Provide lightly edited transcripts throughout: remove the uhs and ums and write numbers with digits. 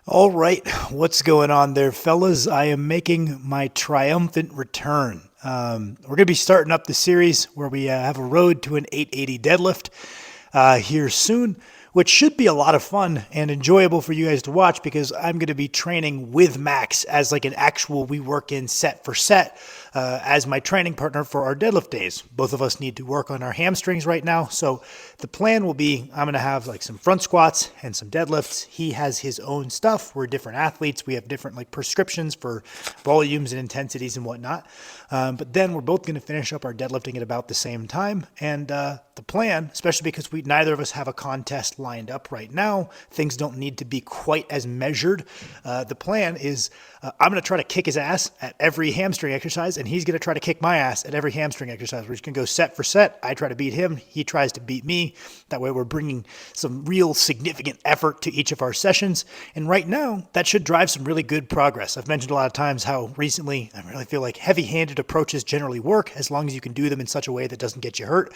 All right, what's going on there, fellas? I am making my triumphant return. We're going to be starting up the series where we have a road to an 880 deadlift here soon, which should be a lot of fun and enjoyable for you guys to watch because I'm going to be training with Max as like an actual we work in set for set as my training partner for our deadlift days. Both of us need to work on our hamstrings right now, so the plan will be I'm going to have like some front squats and some deadlifts. He has his own stuff. We're different athletes. We have different like prescriptions for volumes and intensities and whatnot. But then we're both going to finish up our deadlifting at about the same time. And the plan, especially because neither of us have a contest lined up right now, things don't need to be quite as measured. The plan is I'm going to try to kick his ass at every hamstring exercise, and he's going to try to kick my ass at every hamstring exercise. We're just going to go set for set. I try to beat him. He tries to beat me. That way we're bringing some real significant effort to each of our sessions. And right now, that should drive some really good progress. I've mentioned a lot of times how recently I really feel like heavy-handed approaches generally work as long as you can do them in such a way that doesn't get you hurt.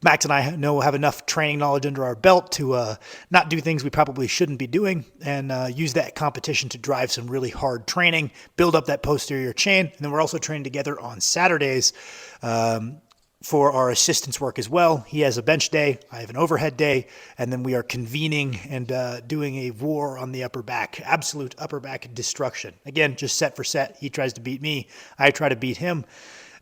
Max and I know have enough training knowledge under our belt to not do things we probably shouldn't be doing and use that competition to drive some really hard training, build up that posterior chain. And then we're also training together on Saturdays for our assistance work as well. He has a bench day, I have an overhead day, and then we are convening and doing a war on the upper back, absolute upper back destruction. Again, just set for set. He tries to beat me, I try to beat him.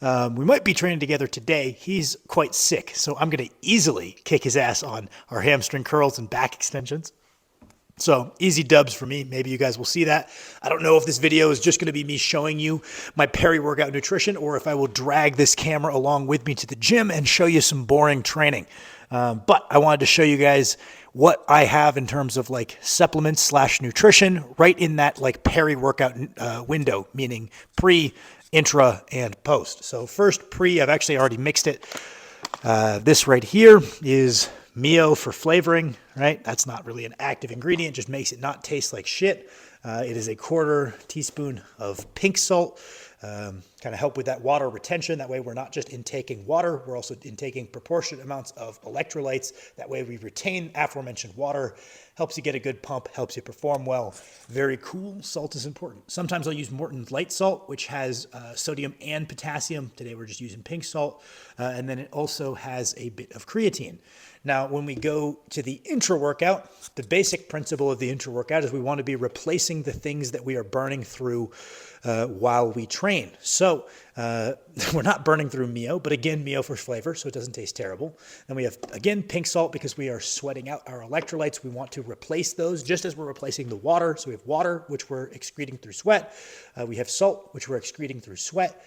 We might be training together today. He's quite sick, so I'm going to easily kick his ass on our hamstring curls and back extensions. So easy dubs for me. Maybe you guys will see that. I don't know if this video is just going to be me showing you my peri-workout nutrition or if I will drag this camera along with me to the gym and show you some boring training. But I wanted to show you guys what I have in terms of like supplements / nutrition right in that like peri-workout window, meaning pre, intra, and post. So first pre, I've actually already mixed it. This right here is Mio for flavoring, right? That's not really an active ingredient, just makes it not taste like shit. It is a 1/4 teaspoon of pink salt, kind of help with that water retention. That way we're not just intaking water, we're also intaking proportionate amounts of electrolytes. That way we retain aforementioned water, helps you get a good pump, helps you perform well. Very cool. Salt is important. Sometimes I'll use Morton's light salt, which has sodium and potassium. Today we're just using pink salt. And then it also has a bit of creatine. Now, when we go to the intra-workout, the basic principle of the intra-workout is we want to be replacing the things that we are burning through while we train. So we're not burning through Mio, but again, Mio for flavor, so it doesn't taste terrible. Then we have, again, pink salt because we are sweating out our electrolytes. We want to replace those just as we're replacing the water. So we have water, which we're excreting through sweat. We have salt, which we're excreting through sweat.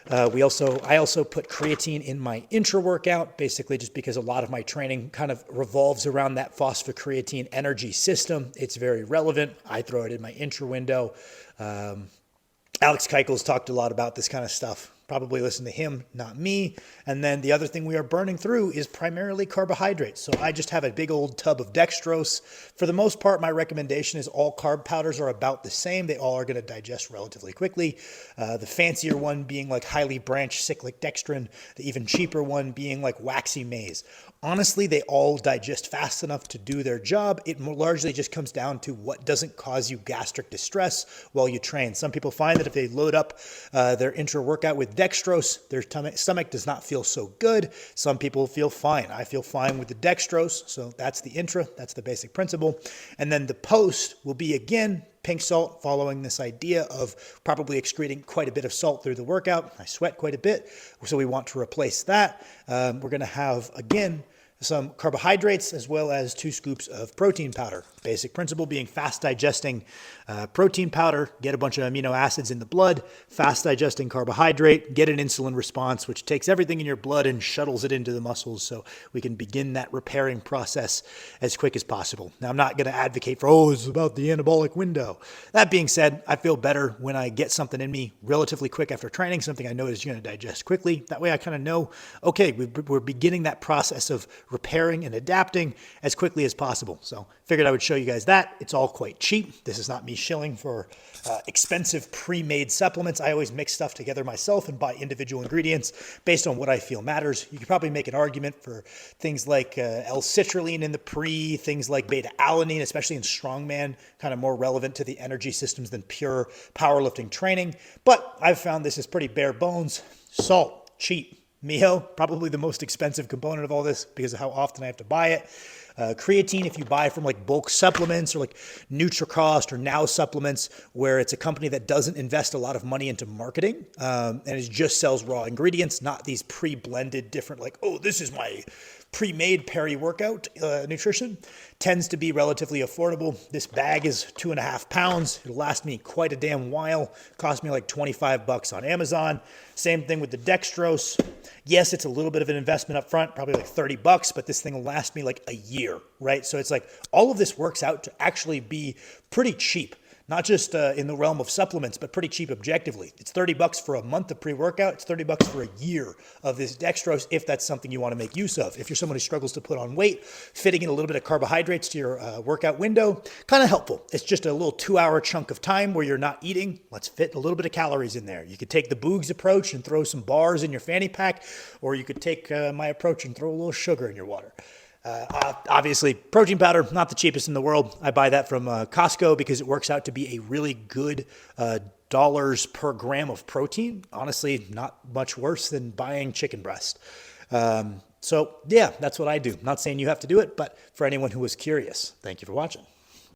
I also put creatine in my intra-workout, basically just because a lot of my training kind of revolves around that phosphocreatine energy system. It's very relevant. I throw it in my intra window. Alex Keichel's talked a lot about this kind of stuff. Probably listen to him, not me. And then the other thing we are burning through is primarily carbohydrates. So I just have a big old tub of dextrose. For the most part, my recommendation is all carb powders are about the same. They all are going to digest relatively quickly. The fancier one being like highly branched cyclic dextrin, the even cheaper one being like waxy maize. Honestly, they all digest fast enough to do their job. It largely just comes down to what doesn't cause you gastric distress while you train. Some people find that if they load up their intra-workout with dextrose, their stomach does not feel so good. Some people feel fine. I feel fine with the dextrose. So that's the intra. That's the basic principle. And then the post will be, again, pink salt, following this idea of probably excreting quite a bit of salt through the workout. I sweat quite a bit, so we want to replace that. We're going to have, again, some carbohydrates as well as 2 scoops of protein powder. Basic principle being fast digesting protein powder, get a bunch of amino acids in the blood, fast digesting carbohydrate, get an insulin response, which takes everything in your blood and shuttles it into the muscles so we can begin that repairing process as quick as possible. Now, I'm not going to advocate for, it's about the anabolic window. That being said, I feel better when I get something in me relatively quick after training, something I know is going to digest quickly. That way I kind of know, okay, we're beginning that process of repairing and adapting as quickly as possible. So figured I would show you guys that. It's all quite cheap. This is not me shilling for expensive pre-made supplements. I always mix stuff together myself and buy individual ingredients based on what I feel matters. You could probably make an argument for things like L-citrulline in the pre, things like beta-alanine, especially in strongman, kind of more relevant to the energy systems than pure powerlifting training. But I've found this is pretty bare bones. Salt, cheap. Mio, probably the most expensive component of all this because of how often I have to buy it. Creatine, if you buy from like bulk supplements or like NutriCost or Now supplements, where it's a company that doesn't invest a lot of money into marketing and it just sells raw ingredients, not these pre-blended different like, oh, this is my pre-made Peri-Workout nutrition, tends to be relatively affordable. This bag is 2.5 pounds. It'll last me quite a damn while. Cost me like 25 bucks on Amazon. Same thing with the dextrose. Yes, it's a little bit of an investment up front, probably like 30 bucks, but this thing will last me like a year, right? So it's like all of this works out to actually be pretty cheap. Not just in the realm of supplements, but pretty cheap objectively. It's 30 bucks for a month of pre-workout. It's 30 bucks for a year of this dextrose, if that's something you want to make use of. If you're someone who struggles to put on weight, fitting in a little bit of carbohydrates to your workout window, kind of helpful. It's just a little 2-hour chunk of time where you're not eating. Let's fit a little bit of calories in there. You could take the Boogs approach and throw some bars in your fanny pack, or you could take my approach and throw a little sugar in your water. Obviously, protein powder, not the cheapest in the world. I buy that from Costco because it works out to be a really good dollars per gram of protein. Honestly, not much worse than buying chicken breast. So yeah, that's what I do. Not saying you have to do it, but for anyone who was curious, thank you for watching.